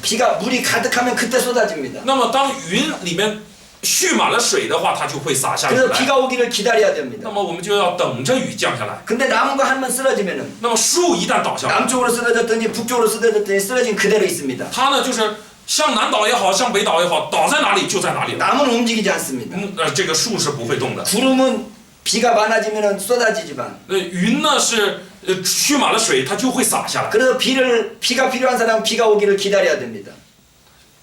비가 물이 가득하면 그때 쏟아집니다. 那么当云里面蓄满了水的话，它就会洒下雨 그래서 来。 비가 오기를 기다려야 됩니다. 那么我们就要等着雨降下来。 근데 나무가 한 번 쓰러지면은 那么树一旦倒下来， 남쪽으로 쓰러졌든지 북쪽으로 쓰러졌든지 쓰러진 그대로 있습니다. 它呢就是向南倒也好，向北倒也好，倒在哪里就在哪里了。 나무는 움직이지 않습니다. 这个树是不会动的。 구름은 비가 많아지면은 쏟아지지만 云呢是蓄满了水，它就会洒下来。 그래서 비가 필요한 사람은 비가 오기를 기다려야 됩니다.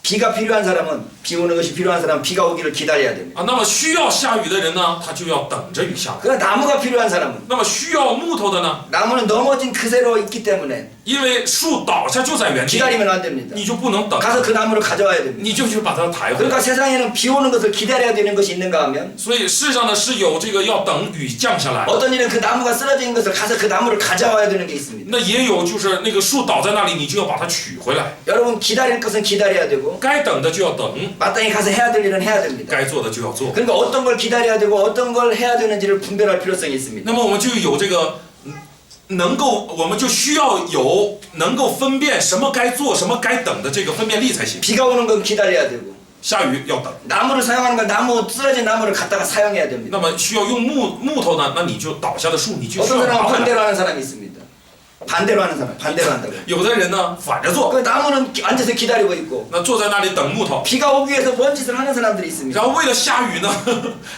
비가 필요한 사람은 비 오는 것이 필요한 사람은 비가 오기를 기다려야 됩니다. 啊，那么需要下雨的人呢，他就要等着雨下来。 그러나 나무가 필요한 사람은 那么需要木头的呢， 나무는 넘어진 그새로 있기 때문에 因为树倒下就在原地， 기다리면 안 됩니다. 你就不能等， 가서 그 나무를 가져와야 됩니다. 你就去把它抬回来。 그러니까 세상에는 비 오는 것을 기다려야 되는 것이 있는가 하면 所以世上呢是有这个要等雨降下来， 어떤 일은 그 나무가 쓰러진 것을 가서 그 나무를 가져와야 되는 게 있습니다. 那也有就是那个树倒在那里，你就要把它取回来。 여러분 기다릴 것은 기다려야 되고 该等的就要等， 마땅히 가서 해야 될 일은 해야 됩니다. 该做的就要做。 그러니까 어떤 걸 기다려야 되고 어떤 걸 해야 되는지를 분별할 필요성이 있습니다. 那么我们就有这个能够，我们就需要有能够分辨什么该做，什么该等的这个分辨力才行。 비가 오는 건 기다려야 되고 下雨要等， 나무를 사용하는 건 나무 쓰러진 나무를 갖다가 사용해야 됩니다. 那么需要用木头呢，那你就倒下的树，你就需 어떤 要 사람은 拿回来。 반대로 하는 사람이 있습니다. 반대로 하는 사람, 반대로 한다고. 有的人呢反着做， 그 나무는 앉아서 기다리고 있고 那坐在那里等木头， 비가 오기 위해서 뭔 짓을 하는 사람들이 있습니다. 然后为了下雨呢，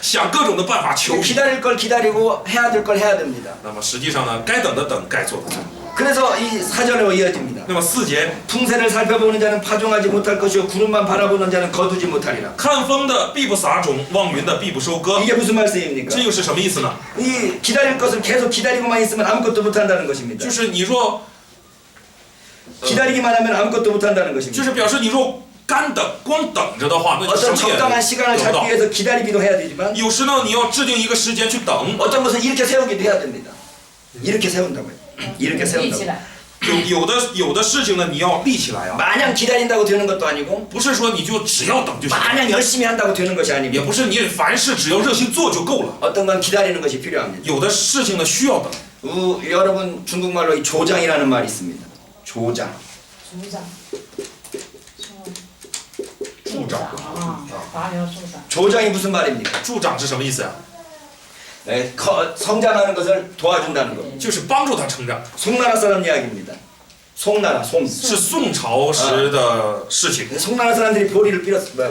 想各种的办法求雨。 기다릴 걸 기다리고 해야 될 걸 해야 됩니다. 那么实际上呢，该等的等，该做的做。 그래서 이 사절로 이어집니다. 那么4节， 풍세를 살펴보는 자는 파종하지 못할 것이요 구름만 바라보는 자는 거두지 못하리라. 看风的必不撒种，望云的必不收割。 이게 무슨 말씀입니까? 这又是什么意思呢？ 이 기다릴 것을 계속 기다리고만 있으면 아무것도 못한다는 것입니다. 就是你若， 기다리기만 하면 아무것도 못한다는 就 것입니다. 是表示你若干等，光等着的话，那就什 어떤 么也 적당한 시간을 得不 잡기 到。 위해서 기다리기도 해야 되지만 有时呢，你要制定一个时间去等， 어떤 것은 이렇게 세우기도 해야 됩니다. 이렇게 세운다고요. 이렇게 立起 세운다고. 来，有的事情呢，你要立起来啊， 마냥 기다린다고 되는 것도 아니고 不是说你就只要等就行， 마냥 열심히 한다고 되는 것이 也 아니고 不是你凡事只要热心做就够了。 어떤 건 기다리는 것이 필요합니다. 有的事情呢需要等。 여러분 중국말로 이 조장이라는 말이 있습니다. 조장. 组长，助长啊，拔苗助长。 조장이 무슨 말입니까? 助长是什么意思啊？ 성장하는 것을 도와준다는 겁니다. 就是帮助他成长， 송나라 사람 이야기입니다. 송나라 송. 是宋朝时的事情。 송나라 사람들이 보리를 뿌렸습니다.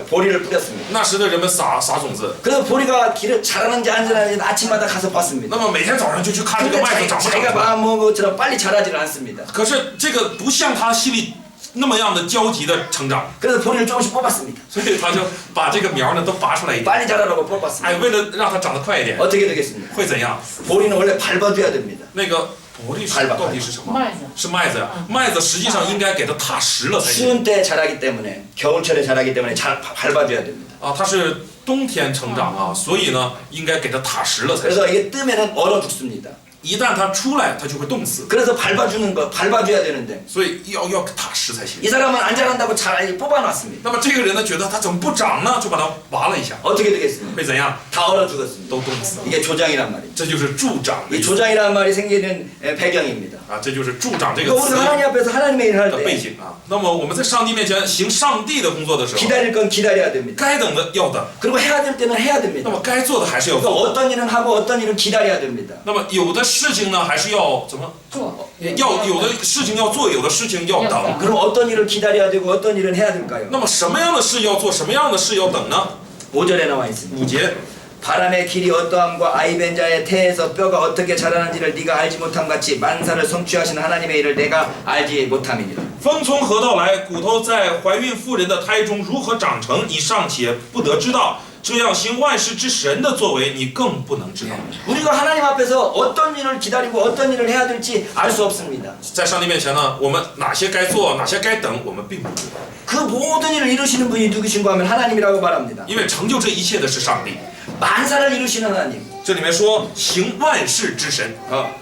那时的人们撒种子， 그래서 보리가 길을 자라는지 안 자라는지 아침마다 가서 봤습니다. 那么每天早上就去看这 근데 个麦子长不长 자기가 出来。 마음 먹은 것처럼 빨리 자라지는 않습니다. 可是这个不像他心里那么样的焦急的成长， 그래서 보리를 조금씩 뽑았습니다. 所以他就把这个苗呢都拔出来一点， 빨리 자라라고 뽑았습니다. 哎，为了让它长得快一点， 어떻게 되겠습니까? 会怎样？ 보리는 원래 밟아줘야 됩니다. 那个薄利是到底是什么？麦子，是麦子呀，麦子实际上应该给它踏实了才行 추운 때 자라기 때문에 겨울철에 자라기 때문에 밟아줘야 됩니다. 啊，它是冬天成长啊，所以呢应该给它踏实了才行。 그래서 이게 뜨면은 얼어 죽습니다. 一旦它出来，它就会冻死， 그래서 밟아줘야 되는데 所以要踏实才行。 이 사람은 안 자란다고 뽑아놨습니다. 那么这个人呢，觉得他怎么不长呢？就把它拔了一下， 어떻게 되겠습니까? 会怎样？ 다 얼어 죽었습니다. 都冻死了。 이게 조장이란 말이에요. 这就是助长的 이 意思 조장이라는 말이 생기는 배경입니다. 啊，这就是助长这个 그러니까 词 우리가 하나님 앞에서 하나님의 일을 할 的背 때 景啊。那么我们在上帝面前行上帝的工作的时候， 기다릴 건 기다려야 됩니다. 该等的要等， 그리고 해야 될 때는 해야 那 됩니다. 么该做的还是要 그러니까 做。 어떤 일은 하고 어떤 일은 기다려야 됩니다. 那么有的事情呢，还是要怎么？做，要有的事情要做，有的事情要等。 그럼 어떤 일을 기다려야 되고 어떤 일은 해야 될까요? 那么什么样的事要做，什么样的事要等呢？ 5절에 나와 있습니다. 5节， 바람의 길이 어떠함과 아이벤자의 태에서 뼈가 어떻게 자라는지를 네가 알지 못함 같이 만사를 성취하신 하나님의 일을 내가 알지 못함이니라. 风从何道来？骨头在怀孕妇人的胎中如何长成？你尚且不得知道。这样行万事之神的作为，你更不能知道。 우리가 하나님 앞에서 어떤 일을 기다리고 어떤 일을 해야 될지 알 수 없습니다. 在上帝面前呢，我们哪些该做，哪些该等，我们并不知道。 그 모든 일을 이루시는 분이 누구신가 하면 하나님이라고 말합니다. 因为成就这一切的是上帝。 만사를 이루시는 하나님. 这里面说行万事之神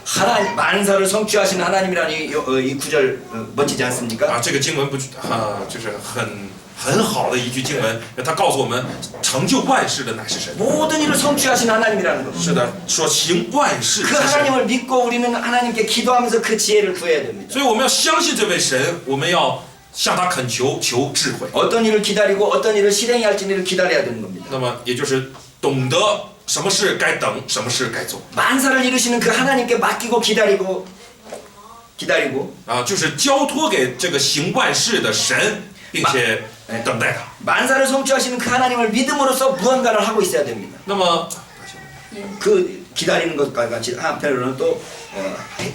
하나님 만사를 성취하시는 하나님이라는 이 구절 멋지지 않습니까? 啊，这个经文不就是很好的一句经文，他告诉我们成就万事的乃是神。 모든 일을 성취하신 하나님이라는 겁니다. 是的，说行万事之 그 神。 하나님을 믿고 우리는 하나님께 기도하면서 그 지혜를 구해야 됩니다. 所以我们要相信这位神，我们要向他恳求，求智慧。 어떤 일을 기다리고 어떤 일을 실행해야 할지를 기다려야 되는 겁니다. 那么也就是懂得什么事该等，什么事该做 만사를 이루시는 그 하나님께 맡기고 기다리고 啊，就是交托给这个行万事的神，并且等待他。 만사를 성취하시는 그 하나님을 믿음으로써 무언가를 하고 있어야 됩니다. 那么 그 기다리는 것과 같이 한편으로는 또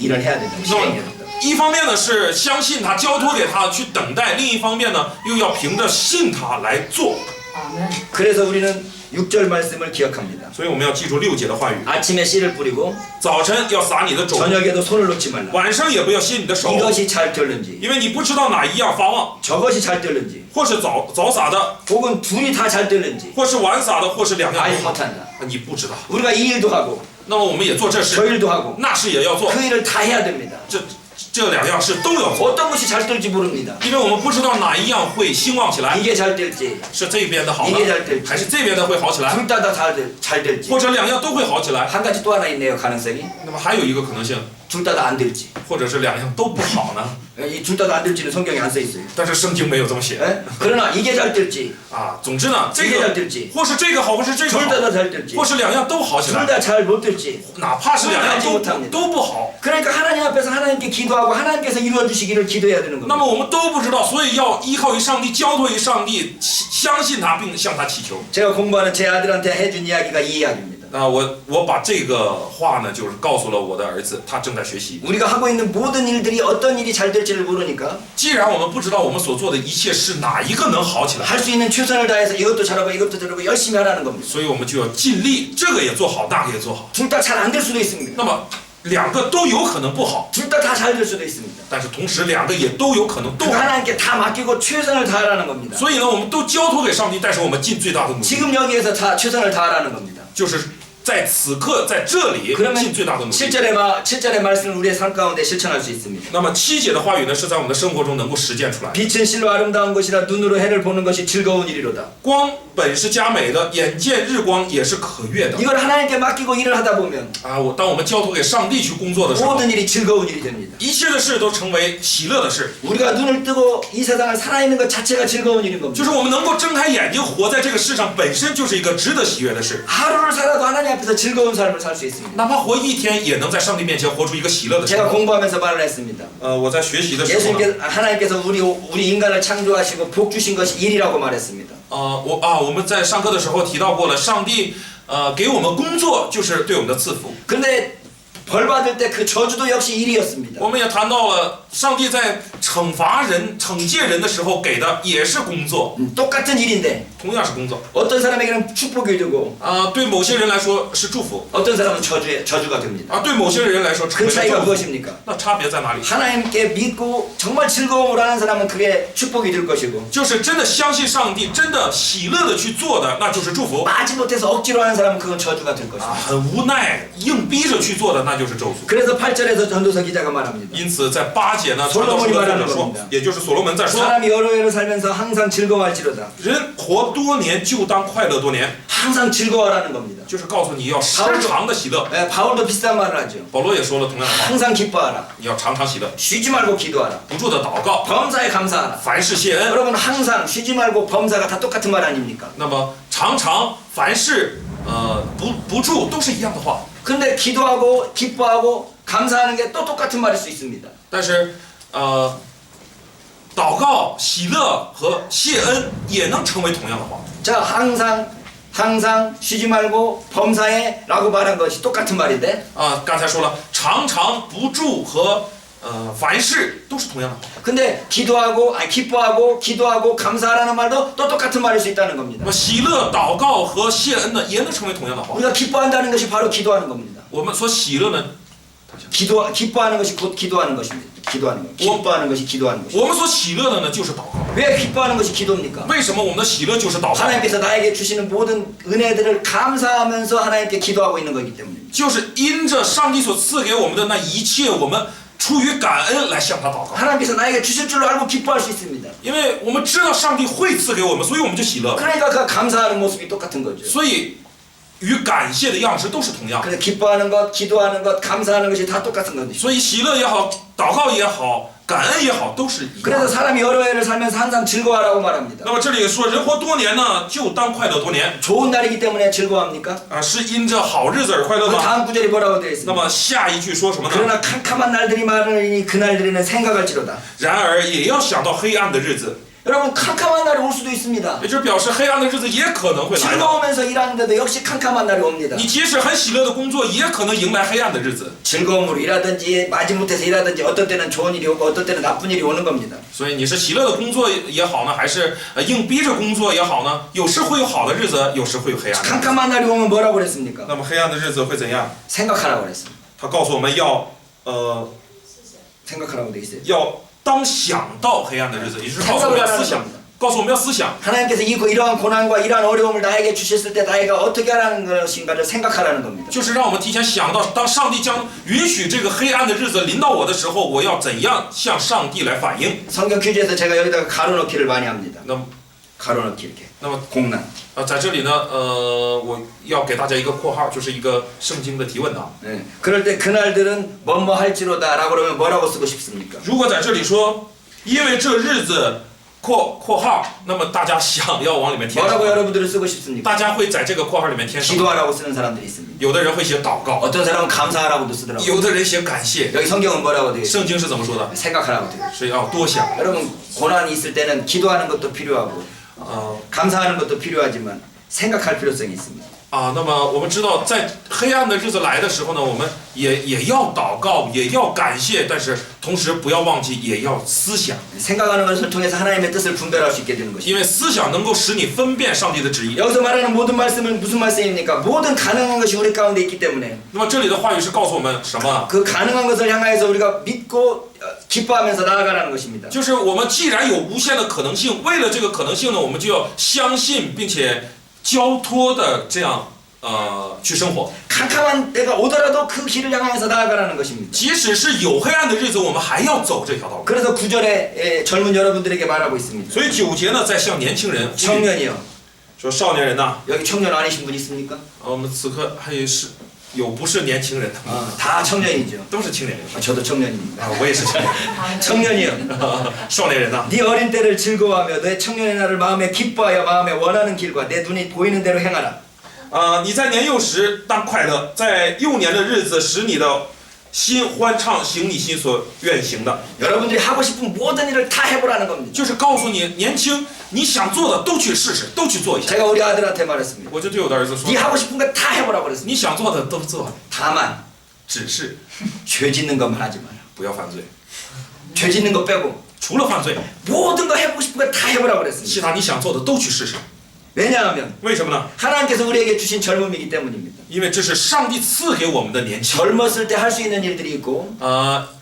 일을 해야 됩니다. 那 실행해야 么 됩니다. 一方面呢是相信他，交托给他去等待；另一方面呢又要凭着信他来做。 아멘. 그래서 우리는 6절 말씀을 기억합니다. 所以我们要记住6节的话语： 아침에 씨를 뿌리고 早晨要撒你的种， 저녁에도 손을 놓지 말라. 晚上也不要歇你的手， 이것이 잘 될는지 因为你不知道哪一样发旺， 저것이 잘 될는지 或是早撒的， 혹은 둘이 다 잘 될는지 或是晚撒的，或是两样 알지 都好， 못한다. 你不知道。 우리가 이 일도 하고 那么我们也做这 저 事， 일도 하고 那事也要做， 그 일을 다 해야 됩니다. 这两样事都要做， 어떤 것이 잘 될지 모릅니다. 因为我们不知道哪一样会兴旺起来， 이게 잘 될지 是这边的好呢 이게잘될지 ，还是这边的会好起来， 둘 다 잘 될지 或者两样都会好起来。 한 가지 또 하나 있네요. 가능성이 那么还有一个可能性， 둘 다 안 될지. 或者是两样都不好呢？ 이 둘 다 안 될지는 성경에 안 써 있어요. 但是圣经没有这么写 예? 그러나 이게 잘 될지 啊。总之呢，这 이게 잘 个 될지 或是这个好，或是这个 둘 好， 다 잘 될지 或是两样都好起 둘 来， 다 잘 못 될지 哪怕是两样都不好， 그러니까 하나님 앞에서 하나님께 기도하고 하나님께서 이루어 주시기를 기도해야 되는 那 겁니다. 么我们都不知道，所以要依靠于上帝，交托于上帝，相信他，并向他祈求。 제가 공부하는 제 아들한테 해준 이야기가 이 이야기입니다. 啊，我把这个话呢，就是告诉了我的儿子，他正在学习。 우리가 하고 있는 모든 일들이 어떤 일이 잘 될지를 모르니까 既然我们不知道我们所做的一切是哪一个能好起来， 할 수 있는 최선을 다해서 이것도 잘하고 이것도 잘하고 열심히 하라는 겁니다. 所以我们就要尽力，这个也做好，那个也做好。 둘 다 잘 안 될 수도 있습니다. 那么两个都有可能不好， 둘 다 다 잘 될 수도 있습니다. 但是同时两个也都有可能都 그 好。 하나님께 다 맡기고 최선을 다하라는 겁니다. 所以呢，我们都交托给上帝，但是我们尽最大的努力， 지금 여기에서 다 최선을 다하라는 겁니다. 就是在此刻在这里 그러면 尽最大的努力。 7절의 말씀을 우리의 삶 가운데 실천할 수 있습니다. 那么7节的话语呢，是在我们的生活中能够实践出来。 빛은 실로 아름다운 것이라 눈으로 해를 보는 것이 즐거운 일이로다. 光本是佳美的，眼见日光也是可悦的 이걸 하나님께 맡기고 일을 하다 보면 啊！当我们交托给上帝去工作的时候， 모든 일이 즐거운 일이 됩니다. 一切的事都成为喜乐的事， 우리가 눈을 뜨고 이 세상을 살아있는 것 자체가 즐거운 일인 就 겁니다. 是我们能够睁开眼睛活在这个世上，本身就是一个值得喜悦的事。 하루를 살아도 하나님 앞에서 즐거운 삶을 살 수 있습니다. 哪怕活一天，也能在上帝面前活出一个喜乐的生 제가 活。 공부하면서 말을 했습니다. 我在学习的时候呢， 하나님께서 우리 인간을 창조하시고 복 주신 것이 일이라고 말했습니다. 我们在上课的时候提到过了，上帝给我们工作就是对我们的赐福。 근데 벌 받을 때 그 저주도 역시 일이었습니다. 我们也谈到了，上帝在惩罚人、惩戒人的时候给的也是工作， 똑같은 일인데 同样是工作。 어떤 사람에게는 축복이 되고 对某些人来说是祝福， 어떤 사람은 저주가 됩니다. 对某些人来说成 그 为了 차이가 咒诅。 무엇입니까? 那差别在哪里？ 하나님께 믿고 정말 즐거움을 하는 사람은 그게 축복이 될 것이고 就是真的相信上帝，真的喜乐的去做的，那就是祝福。 마지 못해서 억지로 하는 사람은 그건 저주가 될 것입니다. 很无奈，硬逼着去做的，那就是咒诅。 그래서 8절에서 전도서 기자가 말합니다. 因此，在8节呢，传道书的作者说，也就是所罗门在说， 사람이 여러 해를 살면서 항상 즐거워할지로다. 人活多年就当快乐多年， 항상 즐거워하라는 겁니다. 就是告诉你要时常的喜乐。 바울도 비슷한 말을 하죠. 保罗也说了同样的话， 항상 기뻐하라. 你要常常喜乐， 쉬지 말고 기도하라. 不住的祷告， 범사에 감사하라. 凡事谢恩。 여러분 항상 쉬지 말고 범사가 다 똑같은 말 아닙니까? 那么常常凡事不住都是一样的话， 근데 기도하고 기뻐하고 감사하는 게 또 똑같은 말일 수 있습니다. 但是祷告、喜乐和谢恩也能成为同样的话。 자, 항상 쉬지 말고 범사에라고 말한 것이 똑같은 말인데 刚才说了，常常不住和凡事都是同样的话。 근데 기뻐하고 기도하고 감사하라는 말도 또 똑같은 말일 수 있다는 겁니다. 那么喜乐、祷告和谢恩呢，也能成为同样的话。 우리가 기뻐한다는 것이 바로 기도하는 겁니다. 我们说喜乐呢， 기뻐하는 것이 곧 기도하는 것입니다. 기도하는 것. 기뻐하는 것이 기도하는 것입니다. 我们所喜乐的呢，就是祷告。 왜 기뻐하는 것이 기도입니까? 为什么我们的喜乐就是祷告？ 하나님께서 나에게 주시는 모든 은혜들을 감사하면서 하나님께 기도하고 있는 것이기 때문입니다. 就是因着上帝所赐给我们的那一切，我们出于感恩来向他祷告。 하나님께서 나에게 주실 줄로 알고 기뻐할 수 있습니다. 因为我们知道上帝会赐给我们，所以我们就喜乐。 그러니까 그 감사하는 모습이 똑같은 거죠. 所以与感谢的样式都是同样的。 그래서 기뻐하는 것, 기도하는 것, 감사하는 것이 다 똑같은 겁니다. 所以喜乐也好，祷告也好，感恩也好，都是一样 그래서 的。 사람이 여러 해를 살면서 항상 즐거워하라고 말합니다. 那么这里说人活多年呢，就当快乐多年 좋은 날이기 때문에 즐거워합니까? 啊，是因着好日子而快乐 그 吗？ 다음 구절이 뭐라고 되어 那 있습니까? 么下一句说什么呢？ 그러나 캄캄한 날들이 많으니 그 날들에는 생각할지로다. 然而也要想到黑暗的日子， 여러분 캄캄한 날이 올 수도 있습니다. 也就是表示黑暗的日子也可能会来到。 즐거우면서 일하는데도 역시 캄캄한 날이 옵니다. 你即使很喜乐的工作，也可能迎来黑暗的日子。 즐거움으로 일하든지 마지못해서 일하든지 어떤 때는 좋은 일이 오고 어떤 때는 나쁜 일이 오는 겁니다. 所以你是喜乐的工作也好呢，还是硬逼着工作也好呢？有时会有好的日子，有时会有黑暗的日子。 캄캄한 날이 오면 뭐라고 그랬습니까? 那么黑暗的日子会怎样？ 생각하라고 그랬습니다. 他告诉我们要 생각하라고 돼 있어요. 要当想到黑暗的日子，也就是告诉我们要思想，告诉我们要思想。 하나님께서 이러한 고난과 이러한 어려움을 나에게 주셨을 때 나이가 어떻게 하라는 것인가를 생각하라는 겁니다. 就是让我们提前想到，当上帝将允许这个黑暗的日子临到我的时候，我要怎样向上帝来反应。 성경 퀴즈에서 제가 여기다가 가로넣기를 많이 합니다. 那么， 가로넣기 이렇게. 那么 공란. 在这里呢，我要给大家一个括号，就是一个圣经的提问啊。 네. 그럴 때 그날들은 뭐뭐 할지로다라고 그러면 뭐라고 쓰고 싶습니까? 如果在这里说，因为这日子括号，那么大家想要往里面填什 뭐라고 么？ 여러분들은 쓰고 싶습니까? 大家会在这个括号里面填什么？ 기도하라고 쓰는 사람들이 있습니다. 有的人会写祷告， 어떤 사람은 감사하라고도 쓰더라고요. 有的人写感谢。 여기 성경은 뭐라고 되어 있어요? 圣经是怎么说的？ 생각하라고 되어 있어요. 是要多想。 여러분 고난이 있을 때는 기도하는 것도 필요하고 呃 감사하는 것도 필요하지만 생각할 필요성이 있습니다. 那么我们知道，在黑暗的日子来的时候呢，我们也要祷告，也要感谢，但是同时不要忘记，也要思想， 생각하는 것을 통해서 하나님의 뜻을 분별할 수 있게 되는 것입니다. 因为思想能够使你分辨上帝的旨意。 여기서 말하는 모든 말씀은 무슨 말씀입니까? 모든 가능한 것이 우리 가운데 있기 때문에 那么这里的话语是告诉我们什么？ 그 가능한 것을 향하여서 우리가 믿고 기뻐하면서 나아가라는 것입니다. 就是我们既然有无限的可能性，为了这个可能性呢，我们就要相信并且交托的这样去生活。 캄캄한 때가 오더라도 그 길을 향해서 나아가라는 것입니다. 即使是有黑暗的日子，我们还要走这条道路。 그래서 9절에 젊은 여러분들에게 말하고 있습니다. 所以9节呢，在向年轻人呼吁 청년이요. 说：少年人呐， 여기 청년 아니신 분 있습니까? 我们此刻还是有不是年轻人的， 다 청년이죠. 都是青年人 저도 청년입니다. 啊，我也是青年人。 청년이요. 少年人呐， 네 어린 때를 즐거워하며 내 청년의 날을 마음에 기뻐하여 마음에 원하는 길과 내 눈이 보이는 대로 행하라. 你在年幼时当快乐，在幼年的日子使你的心欢畅，行你心所愿行的， 여러분들이 하고 싶은 모든 일을 다 해보라는 겁니다. 就是告诉你，年轻你想做的都去试试，都去做一下。 제가 우리 아들한테 말했습니다. 我就对我的儿子说 네 ， 하고 싶은 거 다 해보라고 그랬습니다. 你想做的都做， 다만 只是 죄 짓는 것만 하지 마라. 不要犯罪。 죄 짓는 거 빼고 除了犯罪， 모든 거 해보고 싶은 거 다 해보라고 그랬습니다. 其他你想做的都去试试。 왜냐하면 为什么呢？ 하나님께서 우리에게 주신 젊음이기 때문입니다. 因为这是上帝赐给我们的年轻。 젊었을 때 할 수 있는 일들이 있고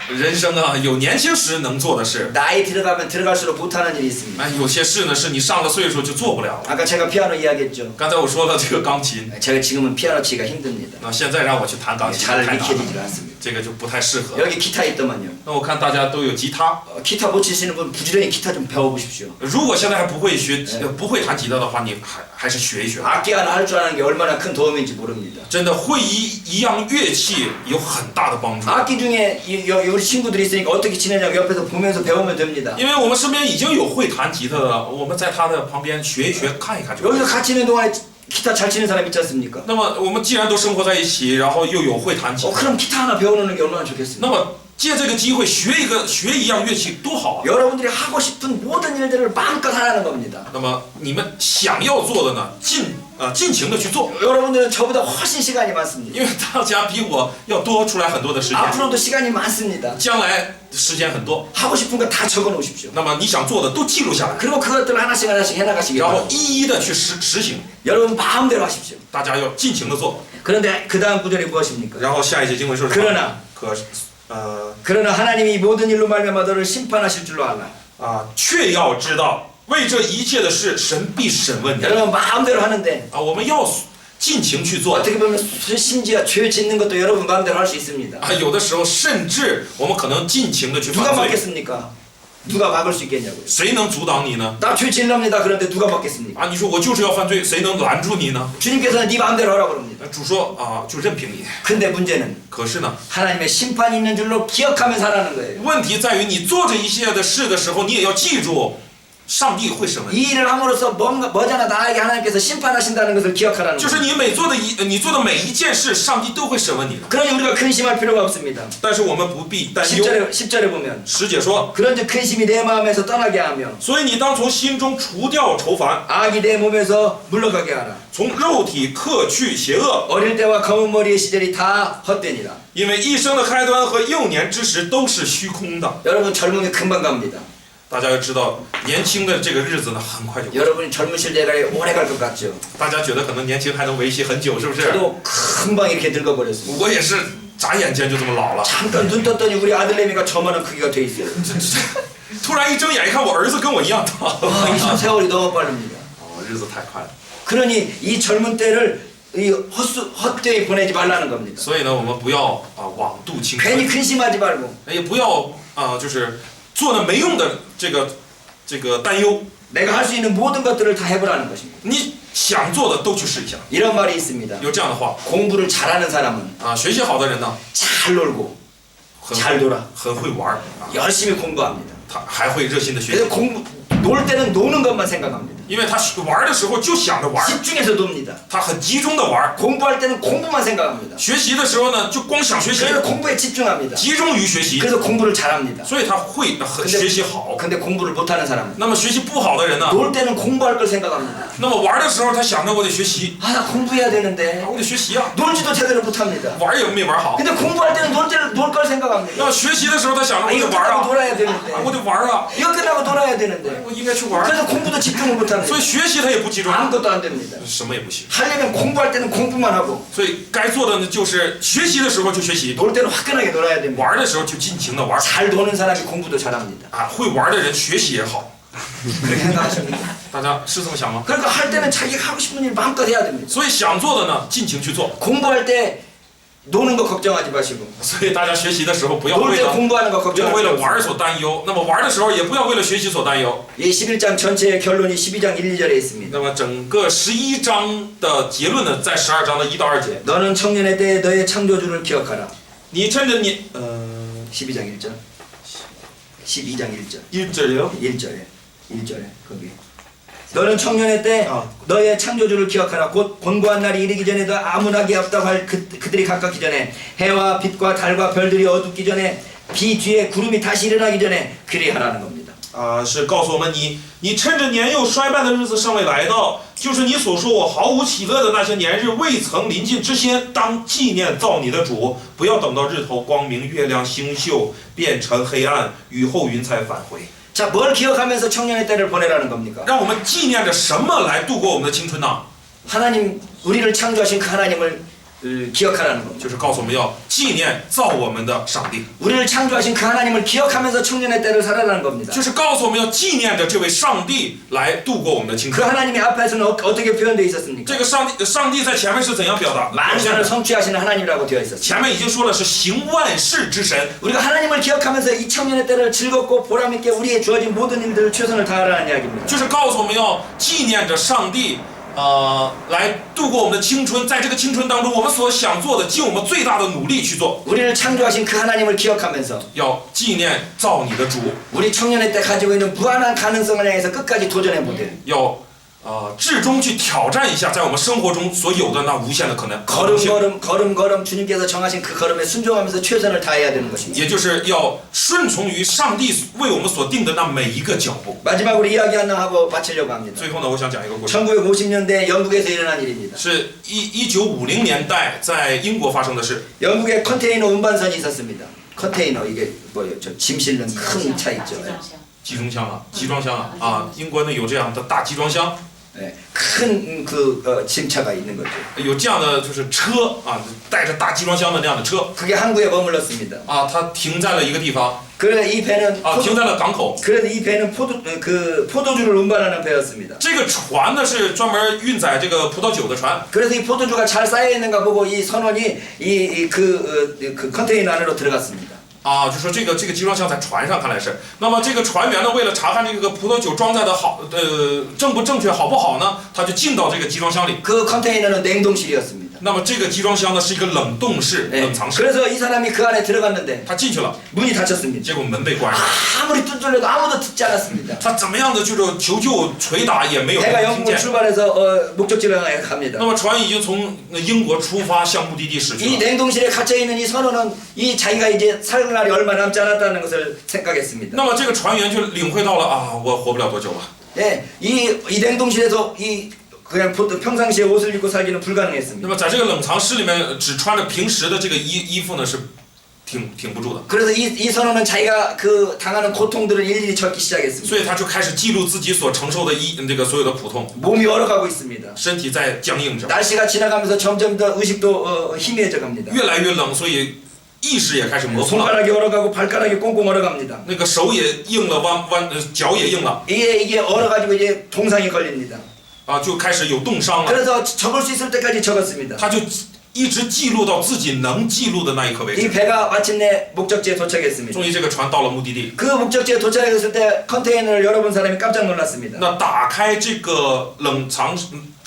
人生啊，有年轻时能做的事， 나이 들어가면 들어갈수록 못하는 일이 있습니다. 有些事呢是你上了岁数就做不了了。 아까 제가 피아노 이야기했죠. 刚才我说了这个钢琴， 제가 지금은 피아노 치기가 힘듭니다. 那现在让我去弹钢琴 잘 太难了， 익혀지질 않습니다. 这个就不太适合。 여기 기타 있더만요. 那我看大家都有吉他， 기타 못 치시는 분 부지런히 기타 좀 배워보십시오. 如果现在还不会学，不会弹吉他的话，你还是学一学。 악기 하나 할 줄 아는 게 얼마나 큰 도움인지 모릅니다. 真的会一样乐器有很大的帮助， 악기 중에 우리 친구들이 있으니까 어떻게 치느냐고 옆에서 보면서 배우면 됩니다. 因为我们身边已经有会弹吉他的，我们在他的旁边学一学，看一看就可以。 여기서 같이 있는 동안에 기타 잘 치는 사람 있지 않습니까? 那么我们既然都生活在一起，然后又有会弹吉他， 그럼 기타 하나 배워놓는 게 얼마나 좋겠습니까? 那么借这个机会学一样乐器多好啊！ 여러분들이 하고 싶은 모든 일들을 마음껏 하라는 겁니다. 那么你们想要做的呢，尽情的去做， 여러분들은 저보다 훨씬 시간이 많습니다. 因为大家比我要多出来很多的时间， 앞으로도 시간이 많습니다. 将来时间很多。 하고 싶은 거 다 적어놓으십시오. 那么你想做的都记录下来， 그리고 그것들을 하나씩 하나씩 해나가시기 然后 바랍니다. 一一的去实行。 여러분 마음대로 하십시오. 大家要尽情的做。 그런데 그 다음 구절이 무엇입니까? 然后下一节经文说什么？ 그러나 可 하나님이 모든 일로 말미암아 너를 심판하실 줄로 알라. 却要知道，为这一切的事，神必审问你。 여러분 마음대로 하는데 我们要尽情去做。 어떻게 보면 심지어 죄 짓는 것도 여러분 마음대로 할 수 있습니다. 有的时候甚至我们可能尽情的去 누가 犯罪。 막겠습니까? 누가 막을 수 있겠냐고요. 谁能阻挡你呢？ 나 죄 질랍니다. 그런데 누가 막겠습니까? 啊，你说我就是要犯罪，谁能拦住你呢？ 주님께서는 네 마음대로 하라고 그럽니다. 主说啊，就任凭你。 근데 문제는 可是呢， 하나님의 심판이 있는 줄로 기억하면서 하라는 거예요. 问题在于你做这一系列的事的时候，你也要记住，上帝会审问你。 이 일을 함으로써 머지않아 나에게 하나님께서 심판하신다는 것을 기억하라는 就是 거예요. 你做的每一件事，上帝都会审问你的。 그러니 우리가 근심할 필요가 없습니다. 但是我们不必担忧。 10절에 보면 10节说， 그런즉 근심이 내 마음에서 떠나게 하며 所以你当从心中除掉愁烦， 악이 내 몸에서 물러가게 하라. 从肉体克去邪恶， 어릴 때와 검은 머리의 시절이 다 헛되니라. 因为一生的开端和幼年之时都是虚空的。 여러분 젊음이 금방 갑니다. 大家要知道，年轻的这个日子呢，很快就过。 여러분이 젊으실 때가 오래 갈 것 같죠. 大家觉得可能年轻还能维系很久，是不是？ 저도 금방 이렇게 늙어버렸어요. 我也是眨眼间就这么老了。 잠깐 눈 떴더니 우리 아들내미가 저만한 크기가 돼 있어요. 突然一睁眼一看，我儿子跟我一样大。 이 세월이 너무 빠릅니다. 哦，日子太快了。 그러니 이 젊은 때를 이 헛되이 보내지 말라는 겁니다. 所以呢，我们不要枉度青 괜히 春， 근심하지 말고 也不要就是做那没用的这个担忧。 내가 할 수 있는 모든 것들을 다 해보라는 것입니다. 你想做的都去试一下。 이런 말이 있습니다. 有这样的话 공부를 잘하는 사람은 学习好的人呢， 잘 놀고 很 잘 놀아. 很会玩儿 열심히 공부합니다. 他还会热心的学习， 그래서 놀 때는 노는 것만 생각합니다. 因为他玩的时候就想着玩， 집중해서 놉니다. 他很集中的玩。 공부할 때는 공부만 생각합니다. 学习的时候呢，就光想学习， 그래서 공부에 집중합니다. 集中于学习， 그래서 공부를 잘합니다. 所以他会很 근데 学习好。 근데 공부를 못하는 사람은 那么学习不好的人呢， 놀 때는 공부할 걸 생각합니다. 那么玩的时候他想着我得学习， 아, 나 공부해야 되는데 我得学习啊， 놀지도 제대로 못합니다. 玩也没玩好。 근데 공부할 때는 놀 걸 那 생각합니다. 么学习的时候他想着 아, 我 이거 得玩 끝나고 啊， 놀아야 되는데 我得玩啊， 이거 끝나고 놀아야 되는데 我应该去玩。 그래서 공부도 집중을 못합니다. 所以学习他也不集中， 아무것도 안 됩니다. 什么也不行。 하려면 공부할 때는 공부만 하고 所以该做的呢，就是学习的时候就学习， 놀 때는 화끈하게 놀아야 됩니다. 玩的时候就尽情的玩。 잘 노는 사람이 공부도 잘합니다. 会玩的人学习也好， 그렇게 생각하십니까? 大家是这么想吗？ 그러니까 할 때는 자기가 하고 싶은 일 마음껏 해야 됩니다. 所以想做的呢，尽情去做。 공부할 때 노는 거 걱정하지 마시고 所以大家学习的时候不要 놀 为 때 了 공부하는 거 不要 걱정하지 为了 마시고 玩所担忧，那么玩的时候也不要为了学习所担忧。 이 11장 전체의 결론이 12장 1, 2절에 있습니다. 那么整个11章的结论呢，在12章的1到2节。 너는 청년의 때에 너의 창조주를 기억하라. 你趁着你 12장 1절 12장 1절 1절요? 1절에 거기 너는 청년의 때 너의 창조주를 기억하라. 곧 곤고한 날이 이르기 전에 너 아무나게 없다고 할 그들이 가깝기 전에 해와 빛과 달과 별들이 어둡기 전에 비 뒤에 구름이 다시 일어나기 전에 그리하라는 겁니다. 是告诉我们你趁着年幼衰败的日子尚未来到，就是你所说我毫无喜乐的那些年日未曾临近之先，当纪念造你的主，不要等到日头光明，月亮星宿变成黑暗，雨后云彩返回。 자, 뭘 기억하면서 청년의 때를 보내라는 겁니까? 让我们纪念着什么来度过我们的青春呢？ 하나님, 우리를 창조하신 그 하나님을 기억하라는 겁니다. 就是告诉我们要纪念造我们的上帝， 우리를 창조하신 그 하나님을 기억하면서 청년의 때를 살아라는 겁니다. 就是告诉我们要纪念着这位上帝来度过我们的青 그 春。 하나님의 앞에서는 어떻게 표현되어 있었습니까? 这个上帝在前面是怎样表达？ 만상을 성취하시는 하나님이라고 되어 있었습니다. 前面已经说了是行万事之神， 우리가 하나님을 기억하면서 이 청년의 때를 즐겁고 보람있게 우리의 주어진 모든 일들을 최선을 다하라는 이야기입니다. 就是告诉我们要纪念着上帝，来度过我们的青春。在这个青春当中，我们所想做的，尽我们最大的努力去做。 우리를 창조하신 그 하나님을 기억하면서 要纪念造你的主， 우리 청년의 때 가지고 있는 무한한 가능성을 향해서 끝까지 도전해보되 要至终去挑战一下，在我们生活中所有的那无限的可能性。 걸음 주님께서 정하신 그 걸음에 순종하면서 최선을 다해야 되는 것입니다. 也就是要顺从于上帝为我们所定的那每一个脚步。 마지막으로 이야기 하나 하고 마치려고 합니다. 最后呢，我想讲一个故事， 1950년대 영국에서 일어난 일입니다. 是1950年代在英国发生的事。 영국에 컨테이너 운반선이 있었습니다. 컨테이너 이게 뭐예요? 저 짐 실는 큰 차 있죠. 集装箱啊，集装箱啊，英国呢有这样的大集装箱， 큰 짐차가 있는 거죠. 有这样的就是车啊，带着大集装箱的那样的车 그게 항구에 머물렀습니다. 啊，它停在了一个地方 그런데 이 배는 啊，停在了港口。 그런데 이 배는 포도주를 운반하는 배였습니다. 这个船呢是专门运载这个葡萄酒的船， 그래서 이 포도주가 잘 쌓여 있는가 보고 이 선원이 그 컨테이너 안으로 들어갔습니다. 啊，就说这个集装箱在船上，看来是。那么这个船员呢，为了查看这个葡萄酒装载的好，正不正确、好不好呢，他就进到这个集装箱里。 그 컨테이너는 냉동실이었습니다. 那么这个集装箱呢，是一个冷冻室、 네. 冷藏室。 그래서 이 사람이 그 안에 들어갔는데 他进去了， 문이 닫혔습니다. 结果门被关上。 아무리 두드려도 아무도 듣지 않았습니다. 他怎么样的就是求救、捶打也没有人 배가 听 영국을 见。 출발해서 목적지로 향해 갑니다. 那么船已经从英国出发，向目的地驶去 이 了。 냉동실에 갇혀 있는 이 선원은 이 자기가 이제 살 날이 얼마 남지 않았다는 것을 생각했습니다. 那么这个船员就领会到了啊，我活不了多久了。 예, 이 냉동실에서 이 그냥 평상시에 옷을 입고 살기는 那 불가능했습니다. 么在这个冷藏室里面，只穿着平时的这个衣服呢，是挺不住的。 그래서 이 선원은 자기가 그 당하는 고통들을 일일이 적기 시작했습니다. 所以他就开始记录自己所承受的这个所有的苦痛， 몸이 얼어가고 있습니다. 身体在僵硬着， 날씨가 지나가면서 점점 더 의식도 희미해져 갑니다. 越来越冷，所以意识也开始模糊了。 손가락이 얼어가고 발가락이 꽁꽁 얼어갑니다. 那个手也硬了，脚也硬了， 이게 얼어가지고 이제 동상이 걸립니다. 啊，就开始有冻伤了。 그래서 적을 수 있을 때까지 적었습니다. 他就一直记录到自己能记录的那一刻为 이 止。 배가 마침내 목적지에 도착했습니다. 终于这个船到了目的地。 그 목적지에 도착했을 때 컨테이너를 열어본 사람이 깜짝 놀랐습니다. 那打开这个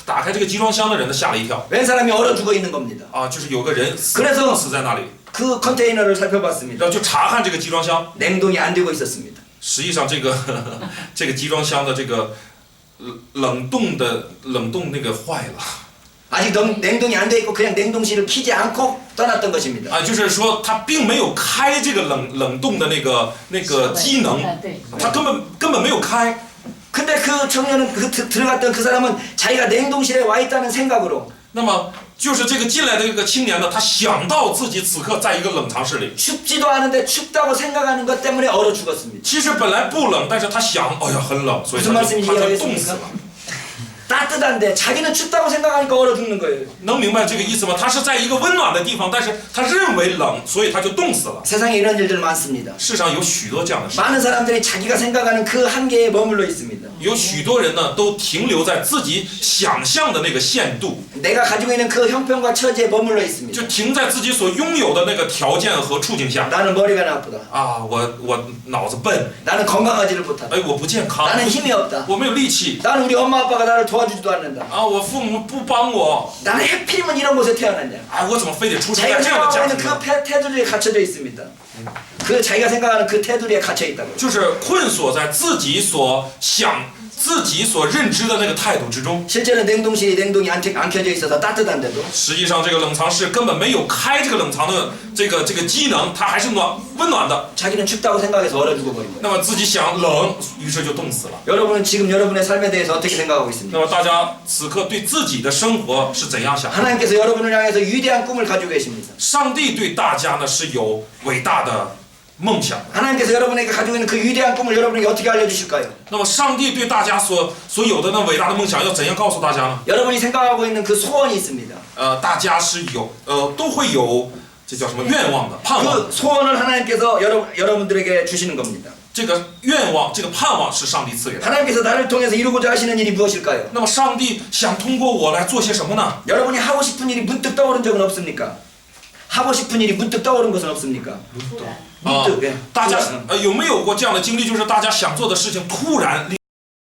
打开这个集装箱的人呢，吓了一跳 웬 사람이 얼어 죽어 있는 겁니다. 啊，就是有个人死 그래서 冻死在那里， 그 컨테이너를 살펴봤습니다. 然后就查看这个集装箱， 냉동이 안 되고 있었습니다. 实际上这个这个集装箱的这个冷冻那个坏了。 아직 냉동이 안 돼 있고 그냥 냉동실을 키지 않고 떠났던 것입니다. 啊，就是说他并没有开这个冷冻的那个机能， 对， 他根本没有开。 근데 그 청년은 들어갔던 그 사람은 자기가 냉동실에 와 있다는 생각으로 那么就是这个进来的这个青年呢，他想到自己此刻在一个冷藏室里， 춥지도 않은데 춥다고 생각하는 것 때문에 얼어 죽었습니다. 其实本来不冷，但是他想，哎呀很冷，所以 무슨 他 말씀인지 就冻 이해하겠습니까? 死了。 따뜻한데 자기는 춥다고 생각하니까 얼어 죽는 거예요. 能明白这个意思吗？他是在一个温暖的地方，但是他认为冷，所以他就冻死了。 세상에 이런 일들 많습니다. 世上有许多这样的事， 많은 사람들이 자기가 생각하는 그 한계에 머물러 있습니다. 有许多人呢都停留在自己想象的那个限度， 내가 가지고 있는 그 형편과 처지에 머물러 있습니다. 就停在自己所拥有的那个条件和处境下。 나는 머리가 나쁘다. 啊，我脑子笨， 나는 건강하지를 못하다. 哎，我不健康， 나는 힘이 없다. 我没有力气 나는 우리 엄마 아빠가 나를 도와주지도 않는다. 啊，我父母不帮我， 나는 해필이면 이런 곳에 태어났냐. 哎，我怎么非得出生在 자기가 这样的家 생각하고 庭 있는 呢？ 그 테두리에 갇혀져 있습니다. 그 자기가 생각하는 그 테두리에 갇혀 있다고. 就是困锁在自己所认知的那个态度之中。 실제로 냉동실이 냉동이 안 켜져 있어서 따뜻한데도 实际上，这个冷藏室根本没有开这个冷藏的这个机能，它还是温暖的。 자기는 춥다고 생각해서 얼어 죽어버린 거예요. 那么自己想冷，于是就冻死了。 여러분은 지금 여러분의 삶에 대해서 어떻게 생각하고 있습니까? 那么大家此刻对自己的生活是怎样想？ 하나님께서 여러분을 향해서 위대한 꿈을 가지고 계십니다. 上帝对大家呢是有伟大的梦想的。 하나님께서 여러분에게 가지고 있는 그 위대한 꿈을 여러분에게 어떻게 알려주실까요? 那么上帝对大家所有的那伟大的梦想要怎样告诉大家呢？ 여러분이 생각하고 있는 그 소원이 있습니다. 大家是有都会有这叫什么愿望的盼望。 그 소원을 하나님께서 여러분들에게 주시는 겁니다. 这个愿望，这个盼望是上帝赐给的。 하나님께서 나를 통해서 이루고자 하시는 일이 무엇일까요? 那么上帝想通过我来做些什么呢？ 여러분이 하고 싶은 일이 문득 떠오른 적은 없습니까? 하고 싶은 일이 문득 떠오른 것은 없습니까? 突然。 啊 문득, 예. 大家有没有过这样的经历？就是大家想做的事情突然